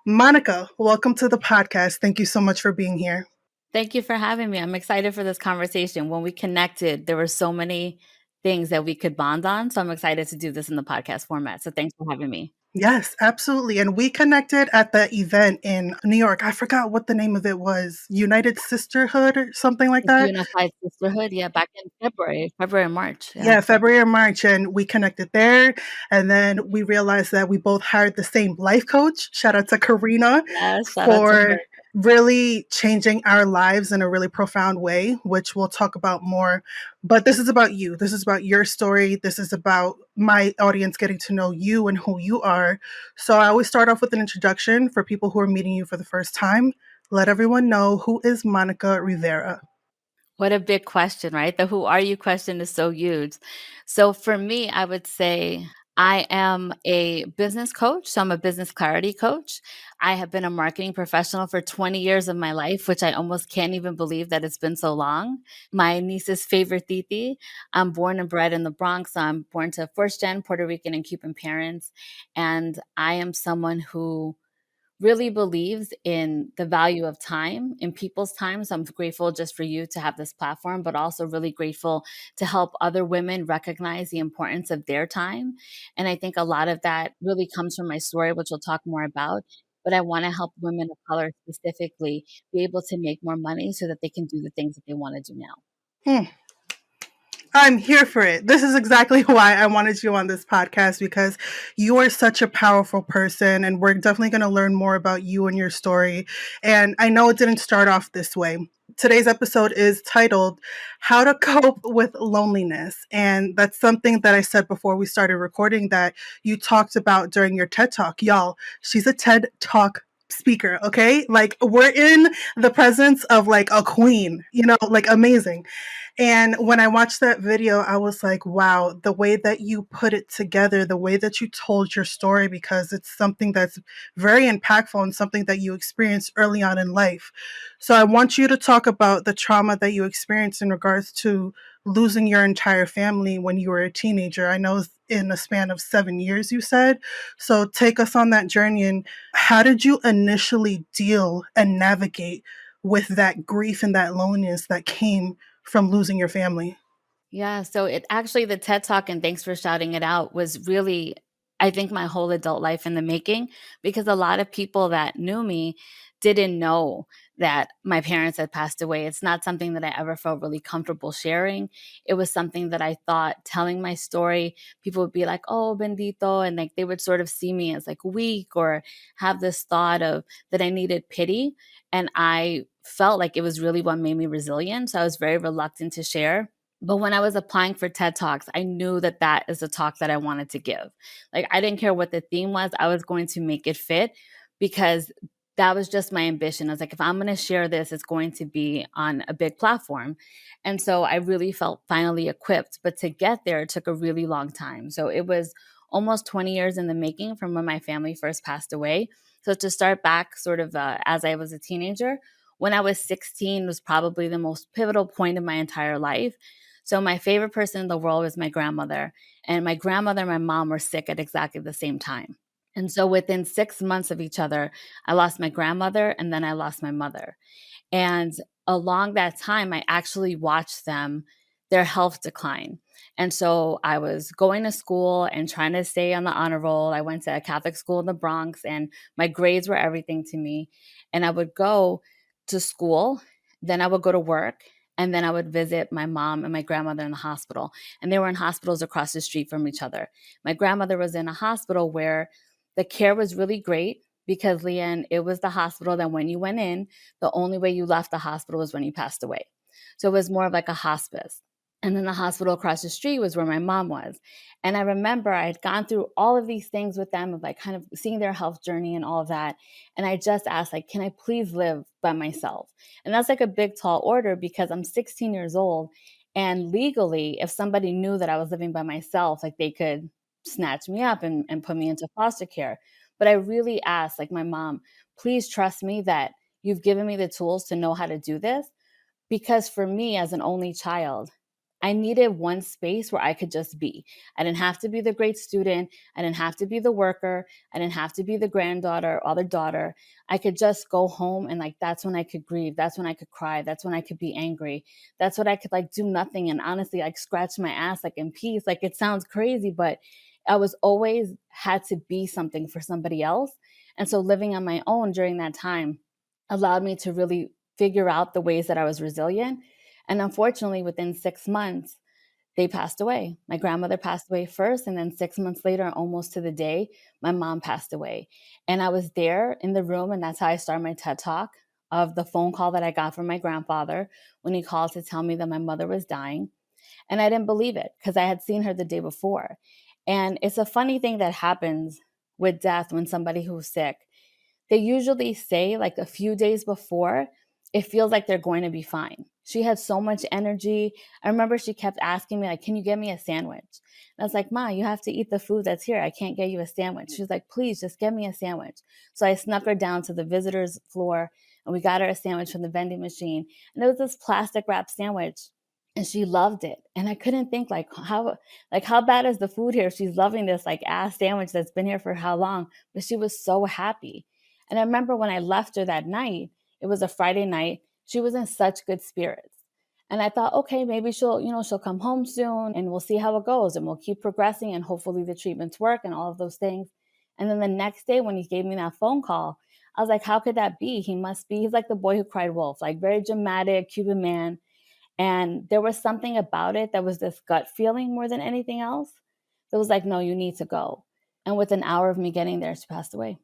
Monica, welcome to the podcast. Thank you so much for being here. Thank you for having me. I'm excited for this conversation. When we connected, there were so many things that we could bond on. So I'm excited to do this in the podcast format. So thanks for having me. Yes, absolutely. And we connected at the event in New York. I forgot what the name of it was. United Sisterhood or something like It's that. Unified Sisterhood. Yeah, back in February, March. Yeah. Yeah, February or March. And we connected there. And then we realized that we both hired the same life coach. Shout out to Karina Yes, shout out to her. for really changing our lives in a really profound way, which we'll talk about more. But this is about you. This is about your story. This is about my audience getting to know you and who you are. So I always start off with an introduction for people who are meeting you for the first time. Let everyone know, who is Monica Rivera? What a big question, right? The who are you question is so huge. So for me, I would say I am a business coach. So I'm a business clarity coach. I have been a marketing professional for 20 years of my life, which I almost can't even believe that it's been so long. My niece's favorite titi. I'm born and bred in the Bronx. So I'm born to first gen Puerto Rican and Cuban parents. And I am someone who really believes in the value of time, in people's time. So I'm grateful just for you to have this platform, but also really grateful to help other women recognize the importance of their time. And I think a lot of that really comes from my story, which we'll talk more about. But I want to help women of color specifically be able to make more money so that they can do the things that they want to do now. Hmm. I'm here for it. This is exactly why I wanted you on this podcast, because you are such a powerful person, and we're definitely going to learn more about you and your story. And I know it didn't start off this way. Today's episode is titled How to Cope with Loneliness. And that's something that I said before we started recording that you talked about during your TED Talk. Y'all, she's a TED Talk speaker, okay? Like, we're in the presence of like a queen, like amazing. And when I watched that video, I was like, wow, the way that you put it together, the way that you told your story, because it's something that's very impactful and something that you experienced early on in life. So I want you to talk about the trauma that you experienced in regards to losing your entire family when you were a teenager. I know it's in a span of 7 years, you said. So take us on that journey. And how did you initially deal and navigate with that grief and that loneliness that came from losing your family? Yeah, so it actually, the TED Talk, and thanks for shouting it out, was really, I think, my whole adult life in the making, because a lot of people that knew me didn't know that my parents had passed away. It's not something that I ever felt really comfortable sharing. It was something that I thought, telling my story, people would be like, oh, bendito, and like they would sort of see me as like weak, or have this thought of that I needed pity. And I felt like it was really what made me resilient. So I was very reluctant to share. But when I was applying for TED Talks, I knew that that is a talk that I wanted to give. Like, I didn't care what the theme was, I was going to make it fit, because that was just my ambition. I was like, if I'm going to share this, it's going to be on a big platform. And so I really felt finally equipped. But to get there, it took a really long time. So it was almost 20 years in the making from when my family first passed away. So to start back, sort of as I was a teenager, when I was 16 was probably the most pivotal point of my entire life. So my favorite person in the world was my grandmother, and my grandmother and my mom were sick at exactly the same time. And so within 6 months of each other, I lost my grandmother and then I lost my mother. And along that time, I actually watched their health decline. And so I was going to school and trying to stay on the honor roll. I went to a Catholic school in the Bronx, and my grades were everything to me. And I would go to school, then I would go to work, and then I would visit my mom and my grandmother in the hospital. And they were in hospitals across the street from each other. My grandmother was in a hospital where the care was really great, because, Leanne, it was the hospital that when you went in, the only way you left the hospital was when you passed away. So it was more of like a hospice. And then the hospital across the street was where my mom was. And I remember I had gone through all of these things with them, of like kind of seeing their health journey and all of that. And I just asked, like, can I please live by myself? And that's like a big, tall order, because I'm 16 years old. And legally, if somebody knew that I was living by myself, like they could snatch me up and put me into foster care. But I really asked, like, my mom, please trust me that you've given me the tools to know how to do this. Because for me, as an only child, I needed one space where I could just be. I didn't have to be the great student. I didn't have to be the worker. I didn't have to be the granddaughter or the daughter. I could just go home, and like that's when I could grieve. That's when I could cry. That's when I could be angry. That's when I could like do nothing and honestly like scratch my ass like in peace. Like it sounds crazy, but I was always had to be something for somebody else. And so living on my own during that time allowed me to really figure out the ways that I was resilient. And unfortunately, within 6 months, they passed away. My grandmother passed away first, and then 6 months later, almost to the day, my mom passed away. And I was there in the room, and that's how I started my TED Talk of the phone call that I got from my grandfather when he called to tell me that my mother was dying. And I didn't believe it because I had seen her the day before. And it's a funny thing that happens with death when somebody who's sick, they usually say like a few days before, it feels like they're going to be fine. She had so much energy. I remember she kept asking me, like, can you get me a sandwich? And I was like, Ma, you have to eat the food that's here. I can't get you a sandwich. She was like, please just get me a sandwich. So I snuck her down to the visitor's floor and we got her a sandwich from the vending machine. And it was this plastic wrap sandwich. And she loved it. And I couldn't think like how bad is the food here if she's loving this like ass sandwich that's been here for how long? But she was so happy. And I remember when I left her that night, it was a Friday night, she was in such good spirits. And I thought, okay, maybe she'll come home soon and we'll see how it goes and we'll keep progressing and hopefully the treatments work and all of those things. And then the next day when he gave me that phone call, I was like, how could that be? He's like the boy who cried wolf, like very dramatic Cuban man. And there was something about it that was this gut feeling more than anything else. That was like, no, you need to go. And within an hour of me getting there, she passed away.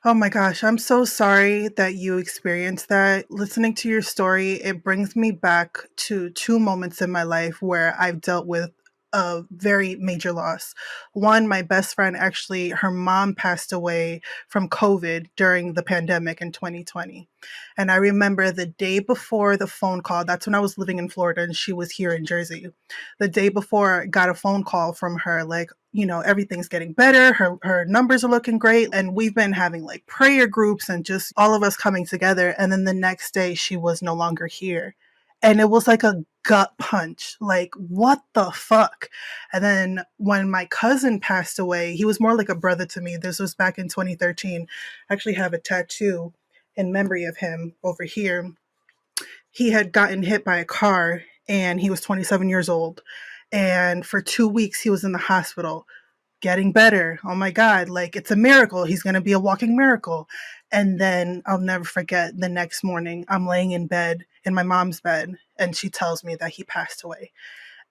Oh my gosh, I'm so sorry that you experienced that. Listening to your story, it brings me back to two moments in my life where I've dealt with a very major loss. One, my best friend actually, her mom passed away from COVID during the pandemic in 2020. And I remember the day before the phone call, that's when I was living in Florida and she was here in Jersey. The day before, I got a phone call from her, like, everything's getting better. Her numbers are looking great. And we've been having like prayer groups and just all of us coming together. And then the next day she was no longer here. And it was like a gut punch. Like, what the fuck? And then when my cousin passed away, he was more like a brother to me. This was back in 2013. I actually have a tattoo in memory of him over here. He had gotten hit by a car and he was 27 years old. And for 2 weeks, he was in the hospital getting better. Oh my God, like it's a miracle. He's going to be a walking miracle. And then I'll never forget the next morning, I'm laying in bed, in my mom's bed, and she tells me that he passed away.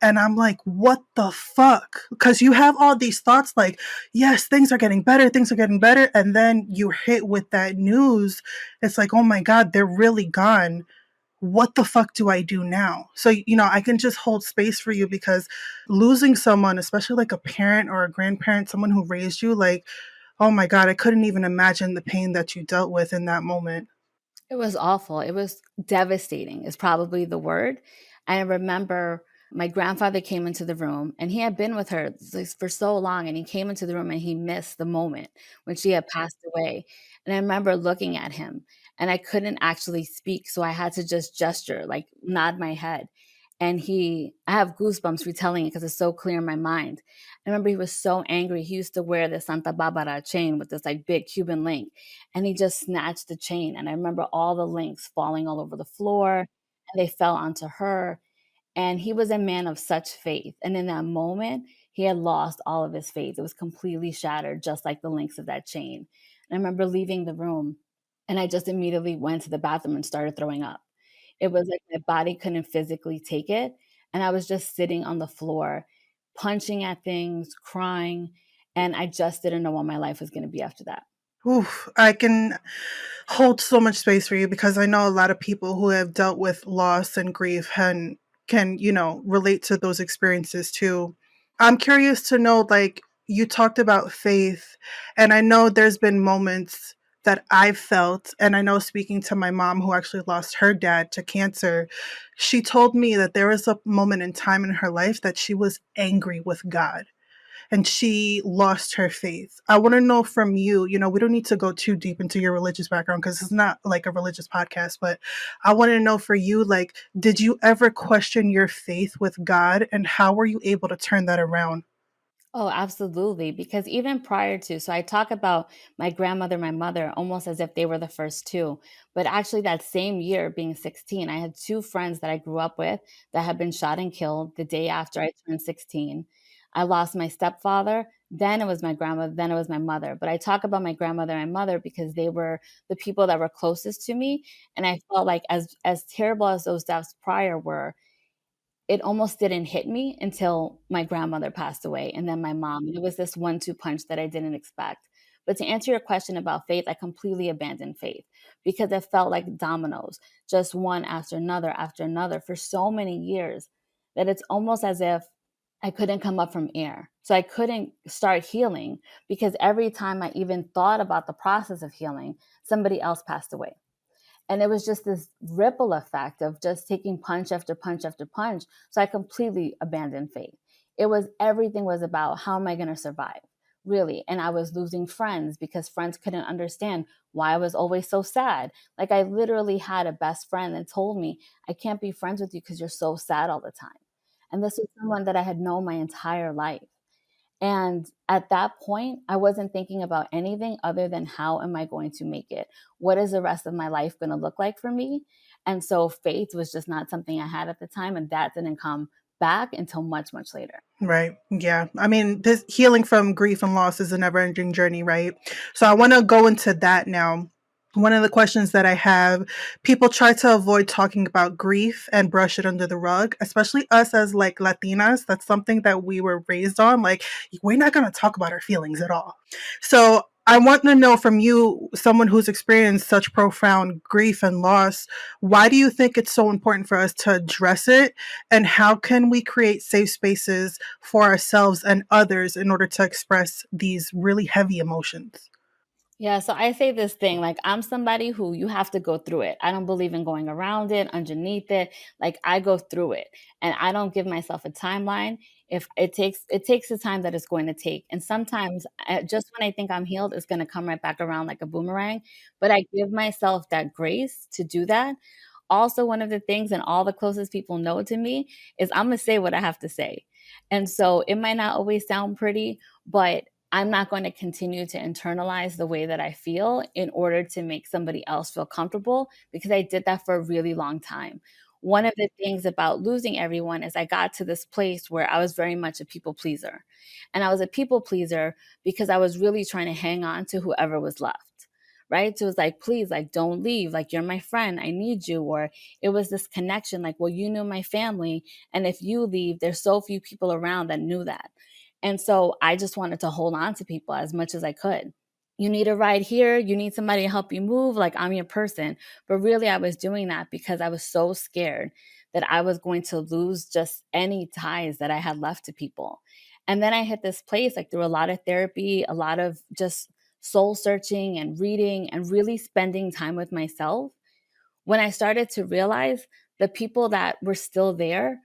And I'm like, what the fuck? Because you have all these thoughts like, yes, things are getting better, things are getting better. And then you hit with that news. It's like, oh my God, they're really gone. What the fuck do I do now? So, I can just hold space for you because losing someone, especially like a parent or a grandparent, someone who raised you, like, oh my God, I couldn't even imagine the pain that you dealt with in that moment. It was awful. It was devastating, is probably the word. I remember my grandfather came into the room and he had been with her for so long and he came into the room and he missed the moment when she had passed away. And I remember looking at him and I couldn't actually speak. So I had to just gesture, like nod my head. And I have goosebumps retelling it because it's so clear in my mind. I remember he was so angry. He used to wear the Santa Barbara chain with this like big Cuban link and he just snatched the chain. And I remember all the links falling all over the floor and they fell onto her. And he was a man of such faith. And in that moment, he had lost all of his faith. It was completely shattered, just like the links of that chain. And I remember leaving the room and I just immediately went to the bathroom and started throwing up. It was like my body couldn't physically take it. And I was just sitting on the floor, punching at things, crying. And I just didn't know what my life was going to be after that. Oof, I can hold so much space for you because I know a lot of people who have dealt with loss and grief and can, relate to those experiences too. I'm curious to know, like, you talked about faith, and I know there's been moments that I've felt, and I know speaking to my mom who actually lost her dad to cancer, she told me that there was a moment in time in her life that she was angry with God. and she lost her faith. I want to know from you, we don't need to go too deep into your religious background because it's not like a religious podcast, but I want to know for you, like, did you ever question your faith with God, and how were you able to turn that around? Oh, absolutely. Because even prior to, so I talk about my grandmother, my mother, almost as if they were the first two. But actually, that same year, being 16, I had two friends that I grew up with that had been shot and killed the day after I turned 16. I lost my stepfather. Then it was my grandmother. Then it was my mother. But I talk about my grandmother and my mother because they were the people that were closest to me. And I felt like as terrible as those deaths prior were, it almost didn't hit me until my grandmother passed away and then my mom. It was this one-two punch that I didn't expect. But to answer your question about faith, I completely abandoned faith because it felt like dominoes, just one after another for so many years that it's almost as if I couldn't come up from air. So I couldn't start healing because every time I even thought about the process of healing, somebody else passed away. And it was just this ripple effect of just taking punch after punch after punch. So I completely abandoned faith. It was everything was about how am I going to survive? Really. And I was losing friends because friends couldn't understand why I was always so sad. Like I literally had a best friend that told me, I can't be friends with you because you're so sad all the time. And this was someone that I had known my entire life. And at that point, I wasn't thinking about anything other than how am I going to make it? What is the rest of my life going to look like for me? And so faith was just not something I had at the time. And that didn't come back until much, much later. Right. Yeah. I mean, this healing from grief and loss is a never ending journey, right? So I want to go into that now. One of the questions that I have, people try to avoid talking about grief and brush it under the rug, especially us as like Latinas. That's something that we were raised on. Like, we're not going to talk about our feelings at all. So I want to know from you, someone who's experienced such profound grief and loss, why do you think it's so important for us to address it? And how can we create safe spaces for ourselves and others in order to express these really heavy emotions? Yeah, so I say this thing like I'm somebody who you have to go through it. I don't believe in going around it, underneath it. Like I go through it and I don't give myself a timeline. If it takes the time that it's going to take. And sometimes just when I think I'm healed, it's going to come right back around like a boomerang, but I give myself that grace to do that. Also, one of the things, and all the closest people know to me, is I'm going to say what I have to say. And so it might not always sound pretty, but I'm not going to continue to internalize the way that I feel in order to make somebody else feel comfortable because I did that for a really long time. One of the things about losing everyone is I got to this place where I was very much a people pleaser. And I was a people pleaser because I was really trying to hang on to whoever was left. Right. So it was like, please, like, don't leave. Like, you're my friend. I need you. Or it was this connection, like, well, you knew my family. And if you leave, there's so few people around that knew that. And so I just wanted to hold on to people as much as I could. You need a ride here, you need somebody to help you move, like I'm your person. But really, I was doing that because I was so scared that I was going to lose just any ties that I had left to people. And then I hit this place, like through a lot of therapy, a lot of just soul searching and reading and really spending time with myself. When I started to realize the people that were still there,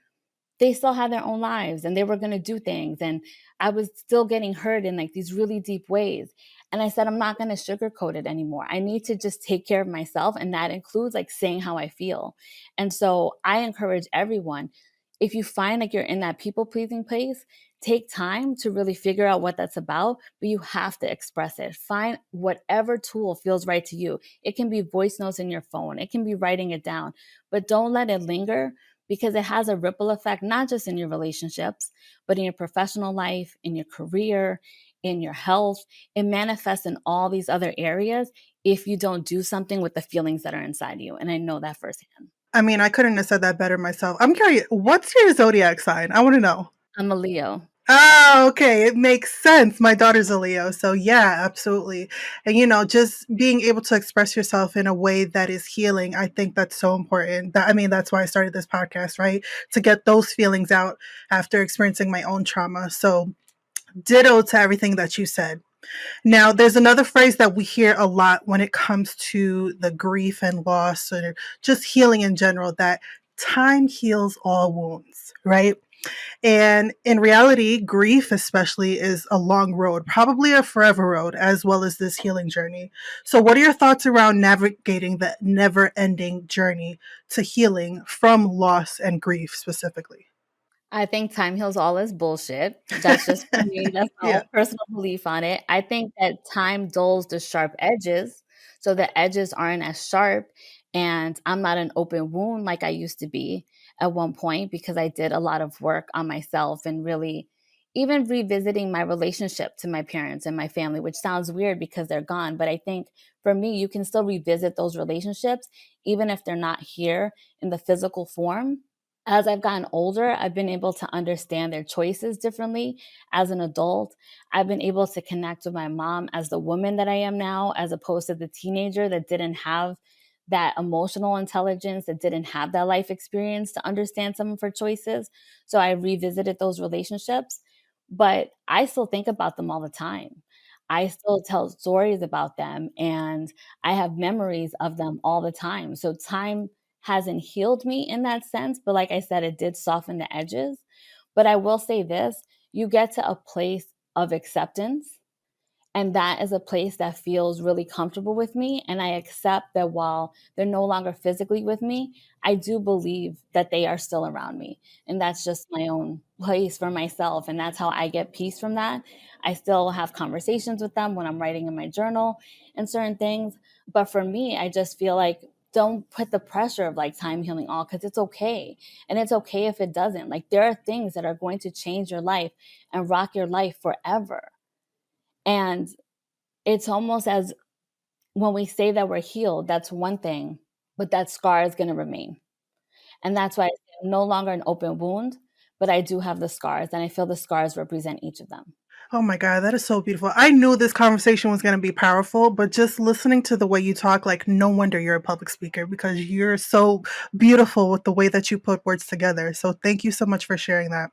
they still had their own lives and they were going to do things, and I was still getting hurt in like these really deep ways. And I said, I'm not going to sugarcoat it anymore. I need to just take care of myself, and that includes like saying how I feel. And so I encourage everyone, if you find like you're in that people pleasing place, take time to really figure out what that's about, but you have to express it. Find whatever tool feels right to you. It can be voice notes in your phone, it can be writing it down, but don't let it linger because it has a ripple effect, not just in your relationships, but in your professional life, in your career, in your health. It manifests in all these other areas if you don't do something with the feelings that are inside you. And I know that firsthand. I mean, I couldn't have said that better myself. I'm curious, what's your zodiac sign? I want to know. I'm a Leo. Oh, okay. It makes sense. My daughter's a Leo. So, yeah, absolutely. And, just being able to express yourself in a way that is healing, I think that's so important. I mean, that's why I started this podcast, right? To get those feelings out after experiencing my own trauma. So, ditto to everything that you said. Now, there's another phrase that we hear a lot when it comes to the grief and loss or just healing in general, that time heals all wounds, right? And in reality, grief, especially, is a long road, probably a forever road, as well as this healing journey. So, what are your thoughts around navigating the never ending journey to healing from loss and grief specifically? I think time heals all is bullshit. That's just for me. That's my own Yeah. personal belief on it. I think that time dulls the sharp edges, so the edges aren't as sharp, and I'm not an open wound like I used to be at one point because I did a lot of work on myself and really even revisiting my relationship to my parents and my family, which sounds weird because they're gone. But I think for me, you can still revisit those relationships, even if they're not here in the physical form. As I've gotten older, I've been able to understand their choices differently as an adult. I've been able to connect with my mom as the woman that I am now, as opposed to the teenager that didn't have that emotional intelligence, that didn't have that life experience to understand some of her choices. So I revisited those relationships, but I still think about them all the time. I still tell stories about them and I have memories of them all the time. So time hasn't healed me in that sense, but like I said, it did soften the edges. But I will say this, you get to a place of acceptance, and that is a place that feels really comfortable with me. And I accept that while they're no longer physically with me, I do believe that they are still around me. And that's just my own place for myself. And that's how I get peace from that. I still have conversations with them when I'm writing in my journal and certain things. But for me, I just feel like don't put the pressure of like time healing all because it's okay. And it's okay if it doesn't. Like there are things that are going to change your life and rock your life forever. And it's almost as when we say that we're healed, that's one thing, but that scar is going to remain. And that's why I say I'm no longer an open wound, but I do have the scars, and I feel the scars represent each of them. Oh my God, that is so beautiful. I knew this conversation was going to be powerful, but just listening to the way you talk, like, no wonder you're a public speaker because you're so beautiful with the way that you put words together. So, thank you so much for sharing that.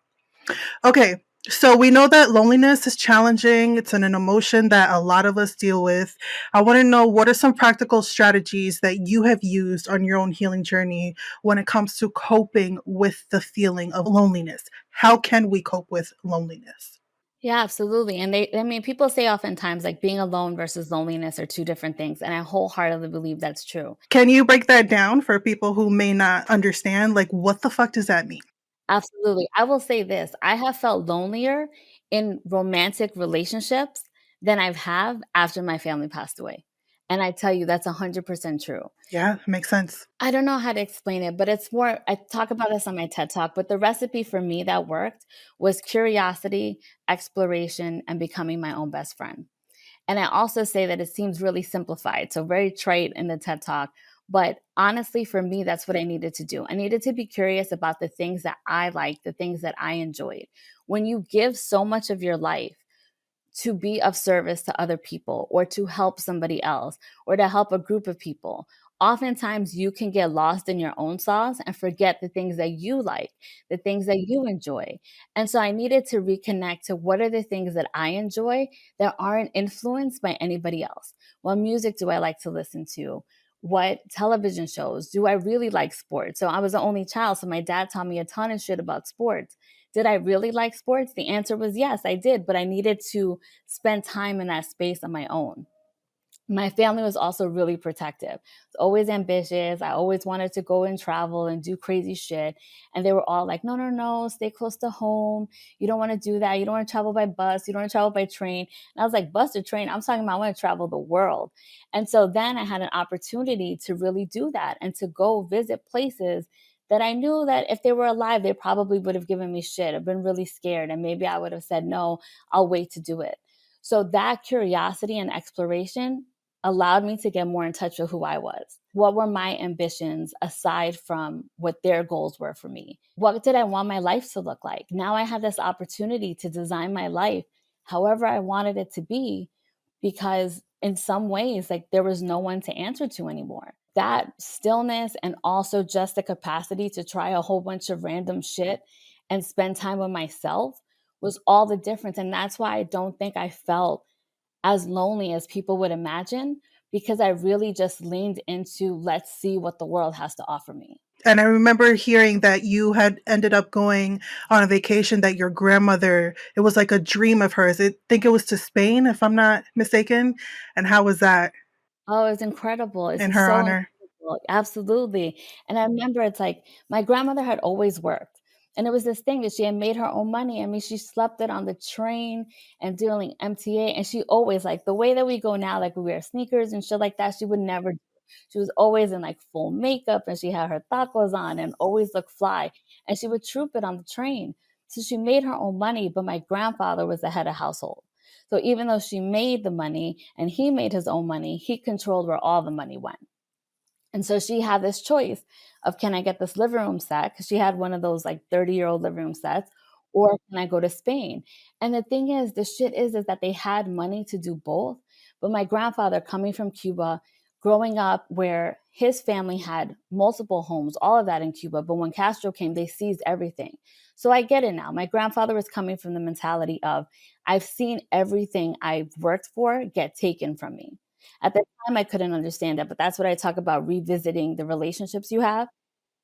Okay, so we know that loneliness is challenging. It's an emotion that a lot of us deal with. I want to know what are some practical strategies that you have used on your own healing journey when it comes to coping with the feeling of loneliness? How can we cope with loneliness? Yeah, absolutely. And I mean, people say oftentimes like being alone versus loneliness are two different things. And I wholeheartedly believe that's true. Can you break that down for people who may not understand? Like, what the fuck does that mean? Absolutely. I will say this, I have felt lonelier in romantic relationships than I've have after my family passed away. And I tell you, that's 100% true. Yeah, makes sense. I don't know how to explain it, but it's more I talk about this on my TED Talk, but the recipe for me that worked was curiosity, exploration, and becoming my own best friend. And I also say that it seems really simplified, so very trite in the TED Talk. But honestly, for me, that's what I needed to do. I needed to be curious about the things that I liked, the things that I enjoyed. When you give so much of your life to be of service to other people or to help somebody else or to help a group of people, oftentimes you can get lost in your own sauce and forget the things that you like, the things that you enjoy. And so I needed to reconnect to what are the things that I enjoy that aren't influenced by anybody else. What music do I like to listen to? What television shows? Do I really like sports? So I was the only child, so my dad taught me a ton of shit about sports. Did I really like sports? The answer was yes, I did, but I needed to spend time in that space on my own. My family was also really protective. Always ambitious. I always wanted to go and travel and do crazy shit. And they were all like, no, no, no, stay close to home. You don't want to do that. You don't want to travel by bus. You don't want to travel by train. And I was like, bus or train? I'm talking about I want to travel the world. And so then I had an opportunity to really do that and to go visit places that I knew that if they were alive, they probably would have given me shit. I've been really scared. And maybe I would have said, no, I'll wait to do it. So that curiosity and exploration allowed me to get more in touch with who I was. What were my ambitions aside from what their goals were for me? What did I want my life to look like? Now I had this opportunity to design my life however I wanted it to be because in some ways like there was no one to answer to anymore. That stillness and also just the capacity to try a whole bunch of random shit and spend time with myself was all the difference, and that's why I don't think I felt as lonely as people would imagine because I really just leaned into let's see what the world has to offer me. And I remember hearing that you had ended up going on a vacation that your grandmother, it was like a dream of hers. I think it was to Spain, if I'm not mistaken. And how was that Oh, it's incredible. It's in just her so honor? incredible. Absolutely. And I remember it's like my grandmother had always worked. And it was this thing that she had made her own money. I mean, she slept it on the train and doing MTA. And she always, like, the way that we go now, like we wear sneakers and shit like that, she would never do. She was always in like full makeup and she had her tacos on and always looked fly. And she would troop it on the train. So she made her own money, but my grandfather was the head of household. So even though she made the money and he made his own money, he controlled where all the money went. And so she had this choice of, can I get this living room set? Because she had one of those like 30-year-old living room sets, or can I go to Spain? And the thing is, the shit is that they had money to do both. But my grandfather, coming from Cuba, growing up where his family had multiple homes, all of that in Cuba. But when Castro came, they seized everything. So I get it now. My grandfather was coming from the mentality of, I've seen everything I've worked for get taken from me. At the time, I couldn't understand that, but that's what I talk about, revisiting the relationships you have.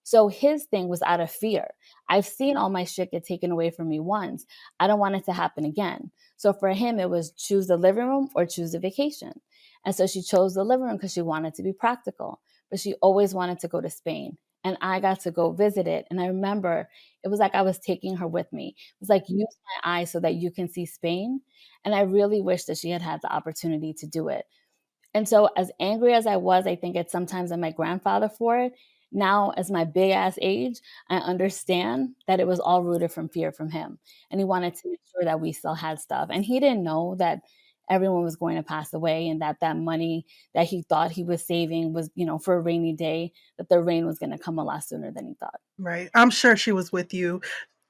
So his thing was out of fear. I've seen all my shit get taken away from me once. I don't want it to happen again. So for him, it was choose the living room or choose the vacation. And so she chose the living room because she wanted to be practical, but she always wanted to go to Spain. And I got to go visit it. And I remember it was like I was taking her with me. It was like, use my eyes so that you can see Spain. And I really wish that she had had the opportunity to do it. And so, as angry as I was, I think at sometimes at my grandfather for it, now as my big ass age, I understand that it was all rooted from fear from him. And he wanted to make sure that we still had stuff. And he didn't know that everyone was going to pass away and that that money that he thought he was saving was, for a rainy day, that the rain was going to come a lot sooner than he thought. Right. I'm sure she was with you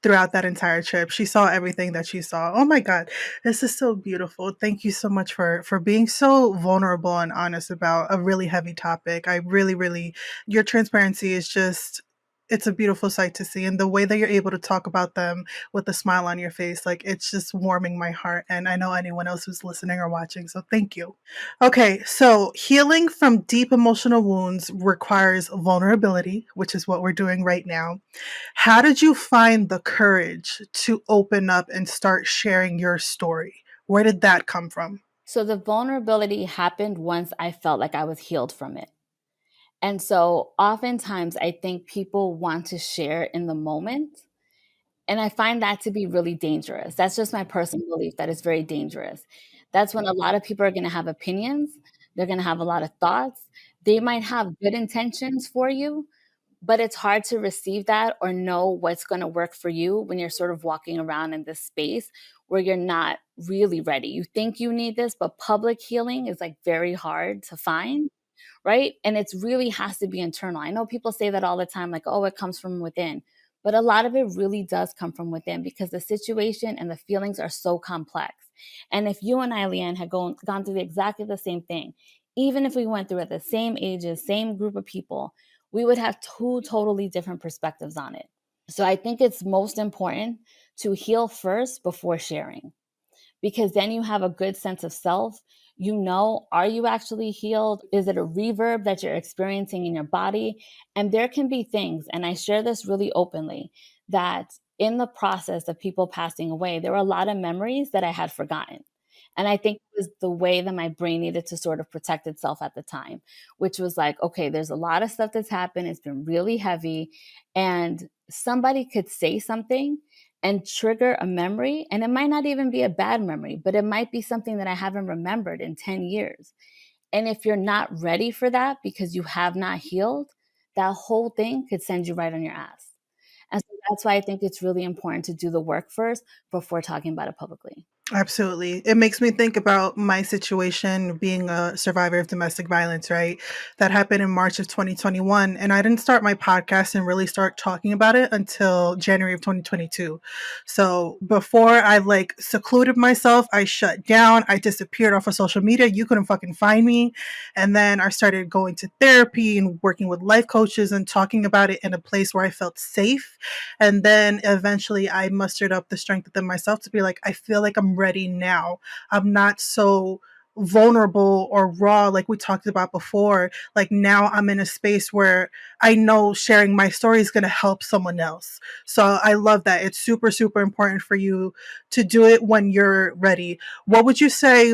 throughout that entire trip. She saw everything that you saw. Oh my God. This is so beautiful. Thank you so much for being so vulnerable and honest about a really heavy topic. I really, really, your transparency is just, it's a beautiful sight to see. And the way that you're able to talk about them with a smile on your face, like it's just warming my heart. And I know anyone else who's listening or watching. So thank you. Okay, so healing from deep emotional wounds requires vulnerability, which is what we're doing right now. How did you find the courage to open up and start sharing your story? Where did that come from? So the vulnerability happened once I felt like I was healed from it. And so oftentimes I think people want to share in the moment. And I find that to be really dangerous. That's just my personal belief that it's very dangerous. That's when a lot of people are going to have opinions. They're going to have a lot of thoughts. They might have good intentions for you, but it's hard to receive that or know what's going to work for you when you're sort of walking around in this space where you're not really ready. You think you need this, but public healing is like very hard to find, right? And it's really has to be internal. I know people say that all the time, like, oh, it comes from within. But a lot of it really does come from within because the situation and the feelings are so complex. And if you and I, Leanne, had gone through exactly the same thing, even if we went through at the same ages, same group of people, we would have two totally different perspectives on it. So I think it's most important to heal first before sharing, because then you have a good sense of self. You know, are you actually healed? Is it a reverb that you're experiencing in your body? And there can be things, and I share this really openly, that in the process of people passing away, there were a lot of memories that I had forgotten. And I think it was the way that my brain needed to sort of protect itself at the time, which was like, okay, there's a lot of stuff that's happened. It's been really heavy. And somebody could say something and trigger a memory. And it might not even be a bad memory, but it might be something that I haven't remembered in 10 years. And if you're not ready for that because you have not healed, that whole thing could send you right on your ass. And so that's why I think it's really important to do the work first before talking about it publicly. Absolutely. It makes me think about my situation being a survivor of domestic violence, right? That happened in March of 2021. And I didn't start my podcast and really start talking about it until January of 2022. So before I like secluded myself, I shut down, I disappeared off of social media. You couldn't fucking find me. And then I started going to therapy and working with life coaches and talking about it in a place where I felt safe. And then eventually I mustered up the strength within myself to be like, I feel like I'm ready now. I'm not so vulnerable or raw, like we talked about before. Like now I'm in a space where I know sharing my story is going to help someone else. So I love that. It's super, super important for you to do it when you're ready. What would you say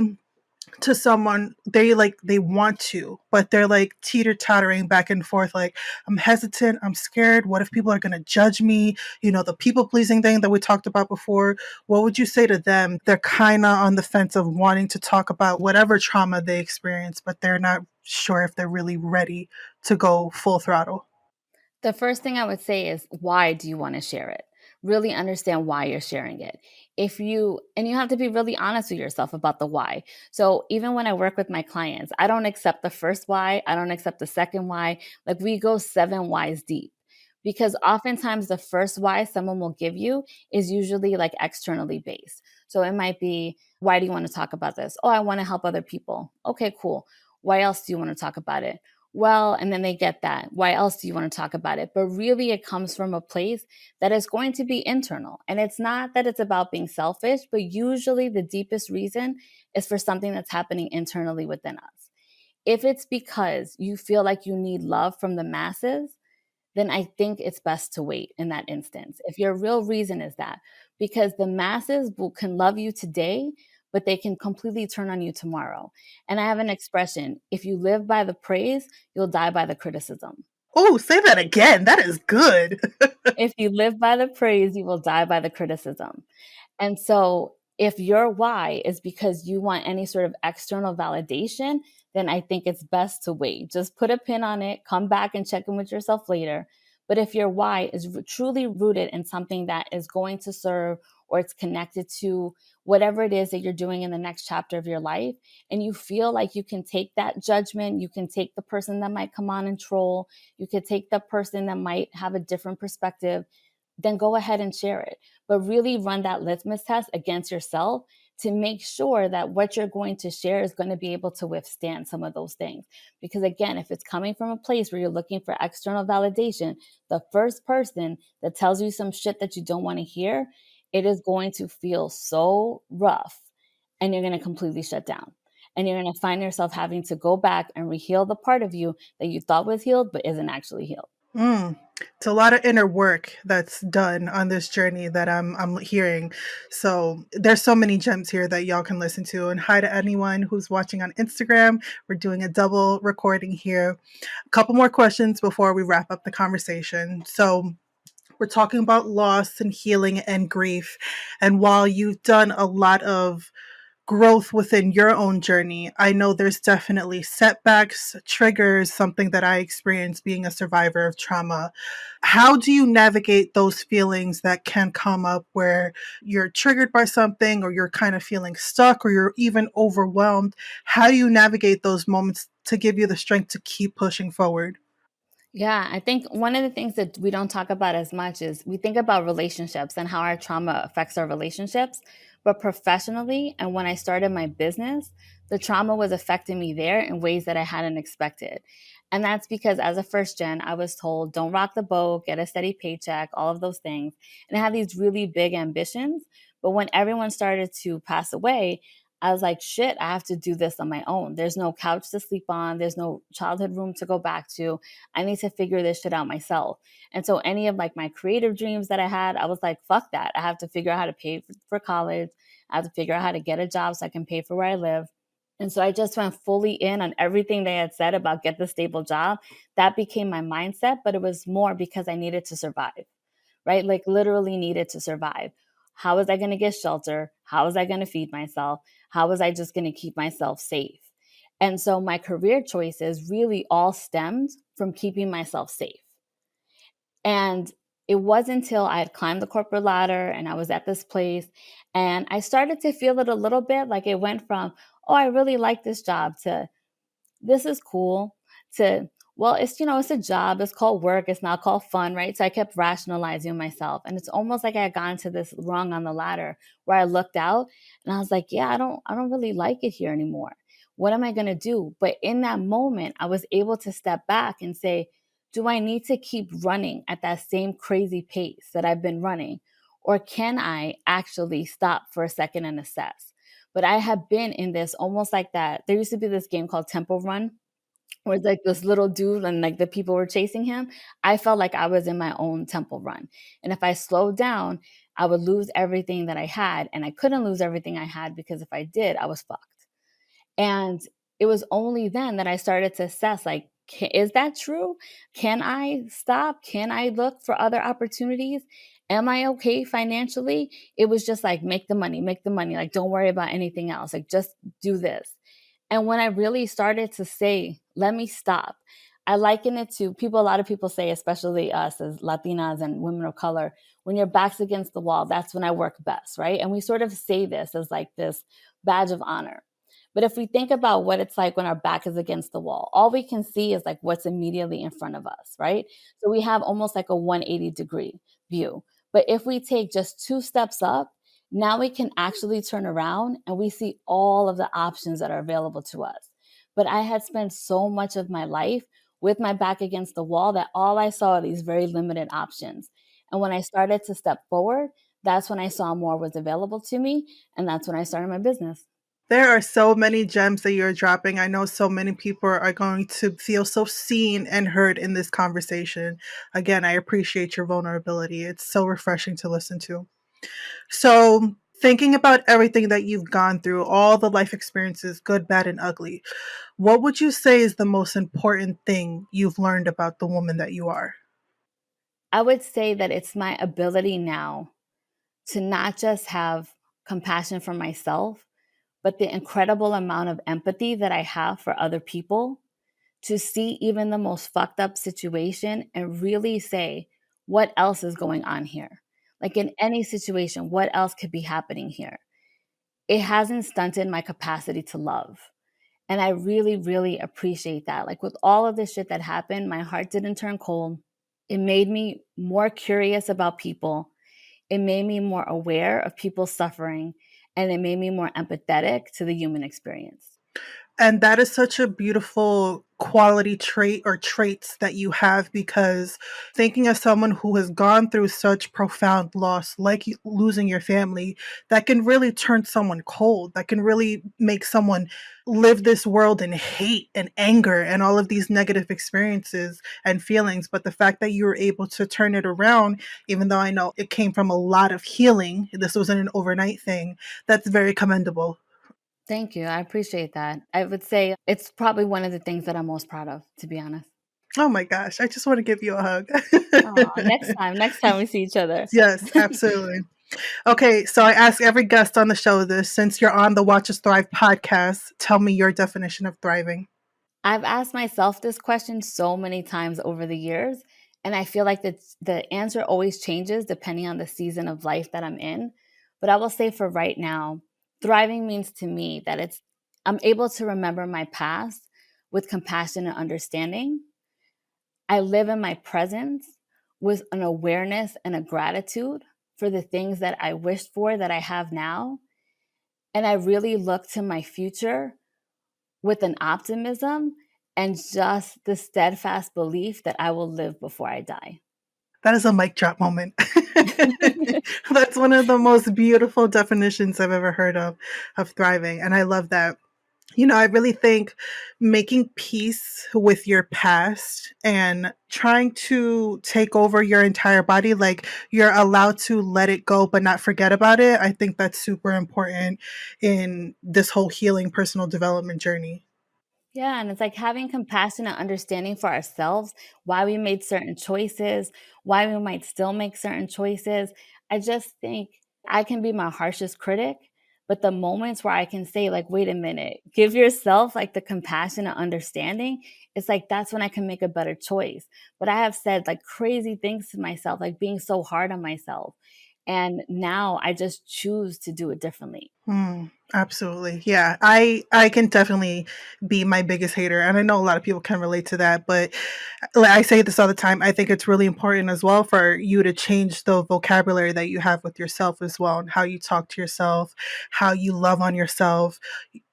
to someone, they want to, but they're like teeter tottering back and forth, like, I'm hesitant, I'm scared, what if people are going to judge me, the people pleasing thing that we talked about before? What would you say to them? They're kind of on the fence of wanting to talk about whatever trauma they experience, but they're not sure if they're really ready to go full throttle. The first thing I would say is, why do you want to share it? Really understand why you're sharing it. And you have to be really honest with yourself about the why. So even when I work with my clients, I don't accept the first why, I don't accept the second why. Like we go 7 whys deep. Because oftentimes the first why someone will give you is usually like externally based. So it might be, why do you want to talk about this? Oh, I want to help other people. Okay, cool. Why else do you want to talk about it? Well, and then they get that. Why else do you want to talk about it? But really, it comes from a place that is going to be internal. And it's not that it's about being selfish, but usually the deepest reason is for something that's happening internally within us. If it's because you feel like you need love from the masses, then I think it's best to wait in that instance. If your real reason is that, because the masses can love you today, but they can completely turn on you tomorrow. And I have an expression: if you live by the praise, you'll die by the criticism. Oh, say that again. That is good. If you live by the praise, you will die by the criticism. And so, if your why is because you want any sort of external validation, then I think it's best to wait. Just put a pin on it, come back and check in with yourself later. But if your why is truly rooted in something that is going to serve, or it's connected to whatever it is that you're doing in the next chapter of your life, and you feel like you can take that judgment, you can take the person that might come on and troll, you could take the person that might have a different perspective, then go ahead and share it. But really run that litmus test against yourself to make sure that what you're going to share is going to be able to withstand some of those things. Because again, if it's coming from a place where you're looking for external validation, the first person that tells you some shit that you don't want to hear, it is going to feel so rough, and you're going to completely shut down. And you're going to find yourself having to go back and reheal the part of you that you thought was healed, but isn't actually healed. Mm. It's a lot of inner work that's done on this journey that I'm hearing. So there's so many gems here that y'all can listen to. And hi to anyone who's watching on Instagram. We're doing a double recording here. A couple more questions before we wrap up the conversation. So we're talking about loss and healing and grief. And while you've done a lot of growth within your own journey, I know there's definitely setbacks, triggers, something that I experienced being a survivor of trauma. How do you navigate those feelings that can come up where you're triggered by something, or you're kind of feeling stuck, or you're even overwhelmed? How do you navigate those moments to give you the strength to keep pushing forward? Yeah, I think one of the things that we don't talk about as much is we think about relationships and how our trauma affects our relationships. But professionally, and when I started my business, the trauma was affecting me there in ways that I hadn't expected. And that's because as a first gen, I was told, don't rock the boat, get a steady paycheck, all of those things. And I had these really big ambitions. But when everyone started to pass away, I was like, shit, I have to do this on my own. There's no couch to sleep on. There's no childhood room to go back to. I need to figure this shit out myself. And so any of like my creative dreams that I had, I was like, fuck that. I have to figure out how to pay for college. I have to figure out how to get a job so I can pay for where I live. And so I just went fully in on everything they had said about get the stable job. That became my mindset, but it was more because I needed to survive, right? Like literally needed to survive. How was I going to get shelter? How was I going to feed myself? How was I just going to keep myself safe? And so my career choices really all stemmed from keeping myself safe. And it wasn't until I had climbed the corporate ladder and I was at this place and I started to feel it a little bit, like it went from, oh, I really like this job, to this is cool, to, well, it's, it's a job, it's called work, it's not called fun, right? So I kept rationalizing myself, and it's almost like I had gotten to this rung on the ladder where I looked out and I was like, yeah, I don't really like it here anymore. What am I going to do? But in that moment I was able to step back and say, do I need to keep running at that same crazy pace that I've been running, or can I actually stop for a second and assess? But I have been in this almost like that. There used to be this game called Temple Run, where it's like this little dude and like the people were chasing him. I felt like I was in my own temple run. And if I slowed down, I would lose everything that I had. And I couldn't lose everything I had because if I did, I was fucked. And it was only then that I started to assess like, is that true? Can I stop? Can I look for other opportunities? Am I okay financially? It was just like, make the money, make the money. Like, don't worry about anything else. Like, just do this. And when I really started to say, let me stop, I liken it to people, a lot of people say, especially us as Latinas and women of color, when your back's against the wall, that's when I work best, right? And we sort of say this as like this badge of honor. But if we think about what it's like when our back is against the wall, all we can see is like what's immediately in front of us, right? So we have almost like a 180-degree view. But if we take just 2 steps up, now we can actually turn around and we see all of the options that are available to us. But I had spent so much of my life with my back against the wall that all I saw are these very limited options. And when I started to step forward, that's when I saw more was available to me. And that's when I started my business. There are so many gems that you're dropping. I know so many people are going to feel so seen and heard in this conversation. Again, I appreciate your vulnerability. It's so refreshing to listen to. So, thinking about everything that you've gone through, all the life experiences, good, bad, and ugly, what would you say is the most important thing you've learned about the woman that you are? I would say that it's my ability now to not just have compassion for myself, but the incredible amount of empathy that I have for other people to see even the most fucked up situation and really say, what else is going on here? Like in any situation, what else could be happening here? It hasn't stunted my capacity to love. And I really, really appreciate that. Like with all of this shit that happened, my heart didn't turn cold. It made me more curious about people. It made me more aware of people's suffering. And it made me more empathetic to the human experience. And that is such a beautiful quality trait or traits that you have, because thinking of someone who has gone through such profound loss, like losing your family, that can really turn someone cold, that can really make someone live this world in hate and anger and all of these negative experiences and feelings. But the fact that you were able to turn it around, even though I know it came from a lot of healing, this wasn't an overnight thing, that's very commendable. Thank you. I appreciate that. I would say it's probably one of the things that I'm most proud of, to be honest. Oh my gosh, I just want to give you a hug. Oh, next time we see each other. Yes, absolutely. Okay, so I ask every guest on the show this. Since you're on the Watch Us Thrive podcast, tell me your definition of thriving. I've asked myself this question so many times over the years, and I feel like the answer always changes depending on the season of life that I'm in. But I will say for right now, thriving means to me that I'm able to remember my past with compassion and understanding. I live in my presence with an awareness and a gratitude for the things that I wished for that I have now. And I really look to my future with an optimism and just the steadfast belief that I will live before I die. That is a mic drop moment. That's one of the most beautiful definitions I've ever heard of thriving. And I love that. I really think making peace with your past and trying to take over your entire body, like you're allowed to let it go, but not forget about it. I think that's super important in this whole healing personal development journey. Yeah, and it's like having compassion and understanding for ourselves, why we made certain choices, why we might still make certain choices. I just think I can be my harshest critic, but the moments where I can say, like, wait a minute, give yourself like the compassion and understanding, it's like that's when I can make a better choice. But I have said like crazy things to myself, like being so hard on myself. And now I just choose to do it differently. Absolutely. Yeah. I can definitely be my biggest hater. And I know a lot of people can relate to that, but like I say this all the time. I think it's really important as well for you to change the vocabulary that you have with yourself as well, and how you talk to yourself, how you love on yourself,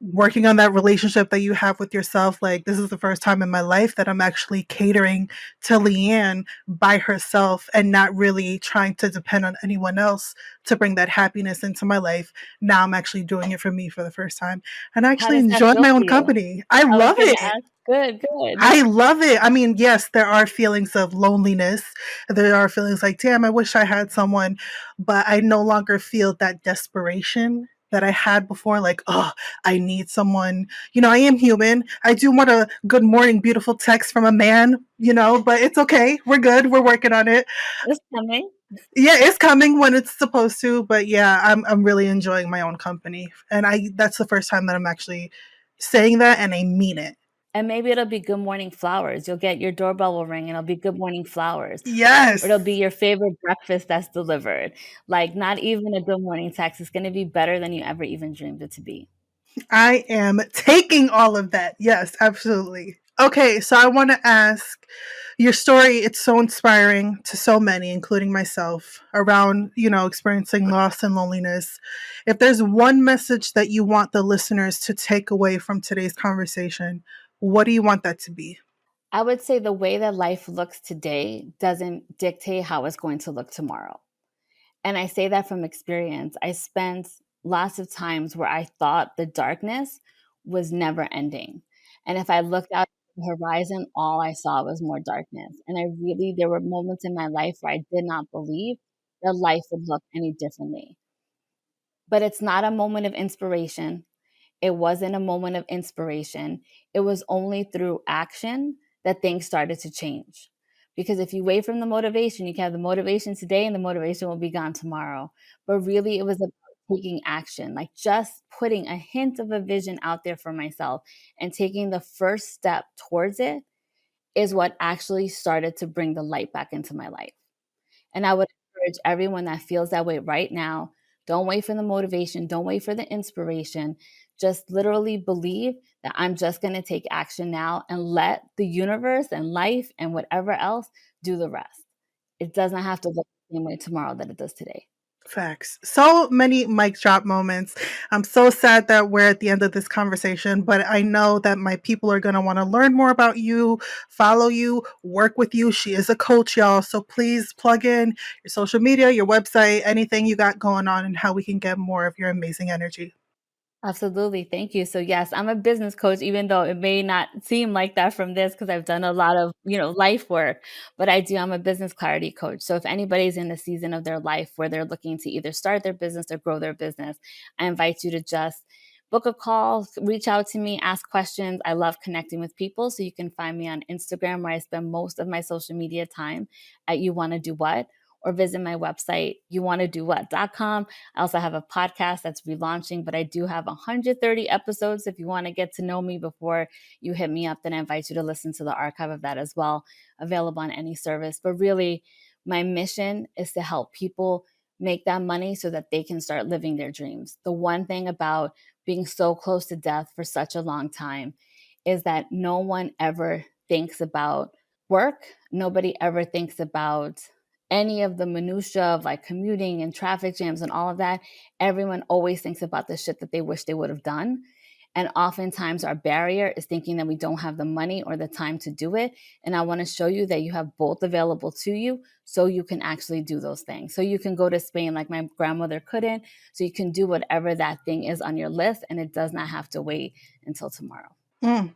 working on that relationship that you have with yourself. Like, this is the first time in my life that I'm actually catering to Leanne by herself and not really trying to depend on anyone else to bring that happiness into my life. Now I'm actually doing it for me for the first time. And I How actually does that enjoy feel my for own you? company. I I was love gonna it. ask. Good, good. I love it. I mean, yes, there are feelings of loneliness. There are feelings like, damn, I wish I had someone, but I no longer feel that desperation that I had before. Like, oh, I need someone. I am human. I do want a good morning, beautiful text from a man, but it's okay. We're good. We're working on it. It's coming. Yeah, it's coming when it's supposed to, but yeah, I'm really enjoying my own company. And that's the first time that I'm actually saying that and I mean it. And maybe it'll be good morning flowers. You'll get your doorbell will ring and it'll be good morning flowers. Or Yes. it'll be your favorite breakfast that's delivered. Like, not even a good morning text. It's gonna be better than you ever even dreamed it to be. I am taking all of that. Yes, absolutely. Okay, so I want to ask your story. It's so inspiring to so many, including myself, around, experiencing loss and loneliness. If there's one message that you want the listeners to take away from today's conversation, what do you want that to be? I would say the way that life looks today doesn't dictate how it's going to look tomorrow. And I say that from experience. I spent lots of times where I thought the darkness was never ending. And if I looked out at the horizon, all I saw was more darkness. And there were moments in my life where I did not believe that life would look any differently. But it's not a moment of inspiration. It wasn't a moment of inspiration. It was only through action that things started to change. Because if you wait from the motivation, you can have the motivation today and the motivation will be gone tomorrow. But really, it was about taking action, like just putting a hint of a vision out there for myself and taking the first step towards it is what actually started to bring the light back into my life. And I would encourage everyone that feels that way right now, don't wait for the motivation, don't wait for the inspiration. Just literally believe that I'm just going to take action now and let the universe and life and whatever else do the rest. It doesn't have to look the same way tomorrow that it does today. Facts. So many mic drop moments. I'm so sad that we're at the end of this conversation, but I know that my people are going to want to learn more about you, follow you, work with you. She is a coach, y'all. So please plug in your social media, your website, anything you got going on, and how we can get more of your amazing energy. Absolutely. Thank you. So yes, I'm a business coach, even though it may not seem like that from this because I've done a lot of, life work, but I'm a business clarity coach. So if anybody's in the season of their life where they're looking to either start their business or grow their business, I invite you to just book a call, reach out to me, ask questions. I love connecting with people. So you can find me on Instagram where I spend most of my social media time at You Wanna Do What, or visit my website, youwannadowhat.com. I also have a podcast that's relaunching, but I do have 130 episodes. If you want to get to know me before you hit me up, then I invite you to listen to the archive of that as well, available on any service. But really, my mission is to help people make that money so that they can start living their dreams. The one thing about being so close to death for such a long time is that no one ever thinks about work. Nobody ever thinks about any of the minutia of like commuting and traffic jams and all of that. Everyone always thinks about the shit that they wish they would have done. And oftentimes our barrier is thinking that we don't have the money or the time to do it. And I want to show you that you have both available to you so you can actually do those things. So you can go to Spain like my grandmother couldn't. So you can do whatever that thing is on your list and it does not have to wait until tomorrow. Mm.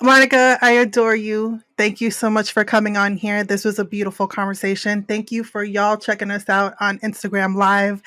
Monica, I adore you. Thank you so much for coming on here. This was a beautiful conversation. Thank you for y'all checking us out on Instagram Live.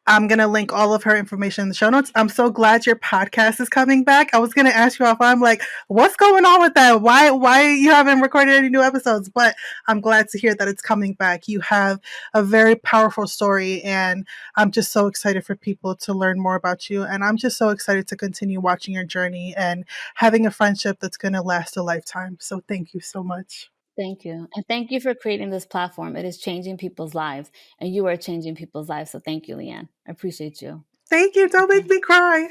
I'm going to link all of her information in the show notes. I'm so glad your podcast is coming back. I was going to ask you off. I'm like, what's going on with that? Why you haven't recorded any new episodes? But I'm glad to hear that it's coming back. You have a very powerful story, and I'm just so excited for people to learn more about you. And I'm just so excited to continue watching your journey and having a friendship that's going to last a lifetime. So thank you so much. Thank you. And thank you for creating this platform. It is changing people's lives, and you are changing people's lives. So thank you, Leanne. I appreciate you. Thank you. Don't make Okay. me cry.